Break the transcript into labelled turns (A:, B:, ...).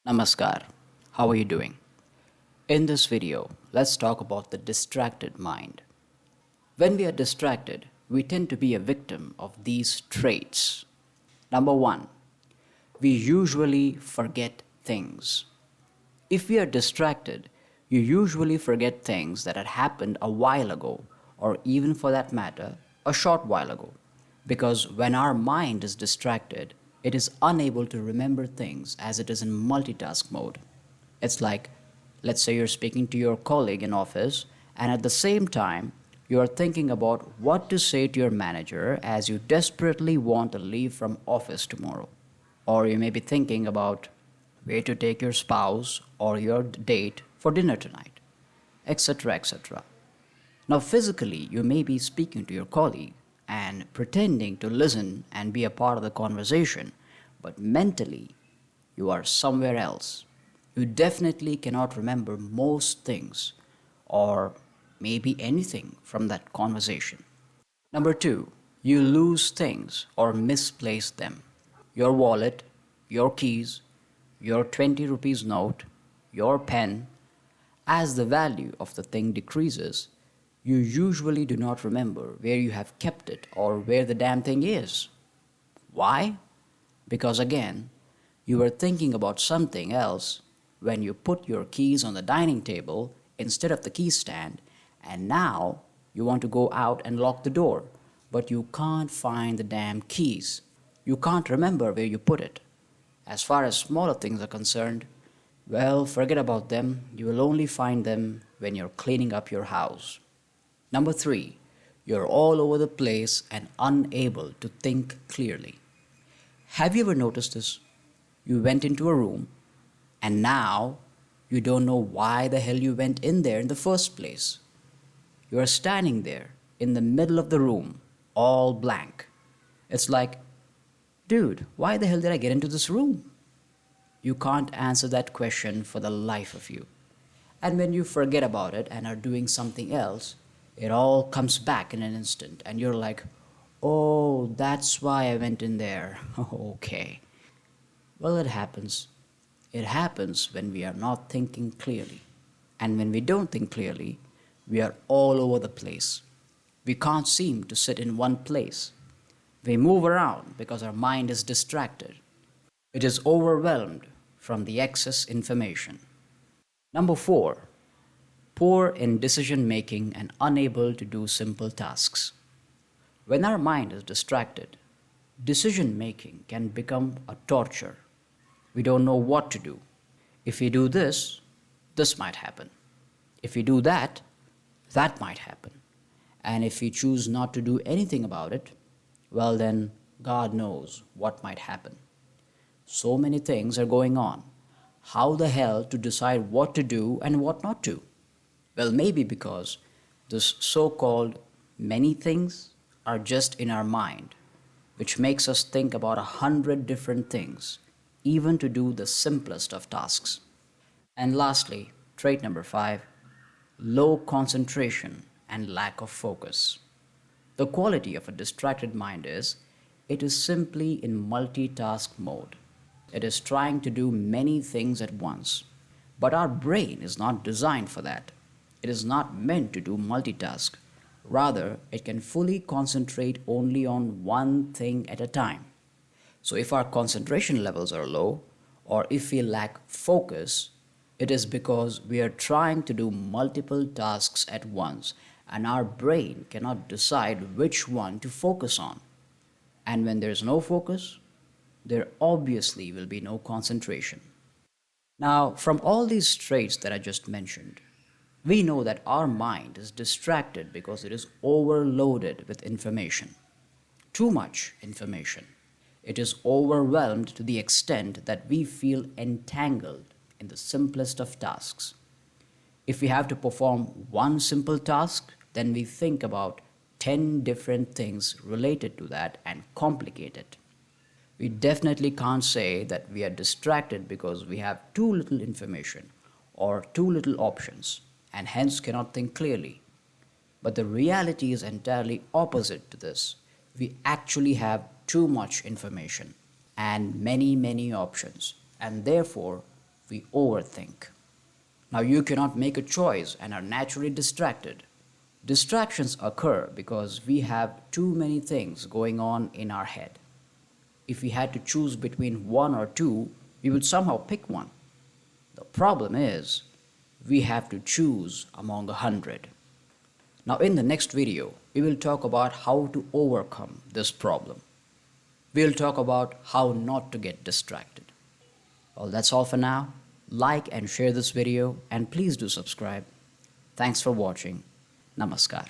A: Namaskar, how are you doing? In this video, let's talk about the distracted mind. When we are distracted, we tend to be a victim of these traits. Number one, we usually forget things. If we are distracted, you usually forget things that had happened a while ago, or even for that matter, a short while ago. Because when our mind is distracted, it is unable to remember things as it is in multitask mode. It's like, let's say you're speaking to your colleague in office, and at the same time, you are thinking about what to say to your manager as you desperately want to leave from office tomorrow. Or you may be thinking about where to take your spouse or your date for dinner tonight, etc. etc. Now, physically, you may be speaking to your colleague and pretending to listen and be a part of the conversation, but mentally, you are somewhere else. You definitely cannot remember most things or maybe anything from that conversation. Number two, you lose things or misplace them. Your wallet, your keys, your 20 rupees note, your pen. As the value of the thing decreases, you usually do not remember where you have kept it or where the damn thing is. Why? Because again, you were thinking about something else when you put your keys on the dining table instead of the key stand, and now you want to go out and lock the door, but you can't find the damn keys. You can't remember where you put it. As far as smaller things are concerned, well, forget about them. You will only find them when you're cleaning up your house. Number three, you're all over the place and unable to think clearly. Have you ever noticed this? You went into a room and now you don't know why the hell you went in there in the first place. You are standing there in the middle of the room, all blank. It's like, dude, why the hell did I get into this room? You can't answer that question for the life of you. And when you forget about it and are doing something else, it all comes back in an instant, and you're like, oh, that's why I went in there. Okay. Well, it happens. It happens when we are not thinking clearly. And when we don't think clearly, we are all over the place. We can't seem to sit in one place. We move around because our mind is distracted. It is overwhelmed from the excess information. Number four, poor in decision making and unable to do simple tasks. When our mind is distracted, decision making can become a torture. We don't know what to do. If we do this, this might happen. If we do that, that might happen. And if we choose not to do anything about it, well then, God knows what might happen. So many things are going on. How the hell to decide what to do and what not to? Well, maybe because this so-called many things are just in our mind, which makes us think about 100 different things, even to do the simplest of tasks. And lastly, trait number five, low concentration and lack of focus. The quality of a distracted mind is, it is simply in multitask mode. It is trying to do many things at once. But our brain is not designed for that. It is not meant to do multitask. Rather, it can fully concentrate only on one thing at a time. So if our concentration levels are low, or if we lack focus, it is because we are trying to do multiple tasks at once, and our brain cannot decide which one to focus on. And when there is no focus, there obviously will be no concentration. Now, from all these traits that I just mentioned, we know that our mind is distracted because it is overloaded with information. Too much information. It is overwhelmed to the extent that we feel entangled in the simplest of tasks. If we have to perform one simple task, then we think about 10 different things related to that and complicate it. We definitely can't say that we are distracted because we have too little information or too little options and hence cannot think clearly. But the reality is entirely opposite to this. We actually have too much information and many options, and therefore we overthink. Now, you cannot make a choice and are naturally distracted. Distractions occur because we have too many things going on in our head. If we had to choose between one or two, we would somehow pick one. The problem is, we have to choose among 100. Now, in the next video, we will talk about how to overcome this problem. We'll talk about how not to get distracted. Well, that's all for now. Like and share this video, and please do subscribe. Thanks for watching. Namaskar.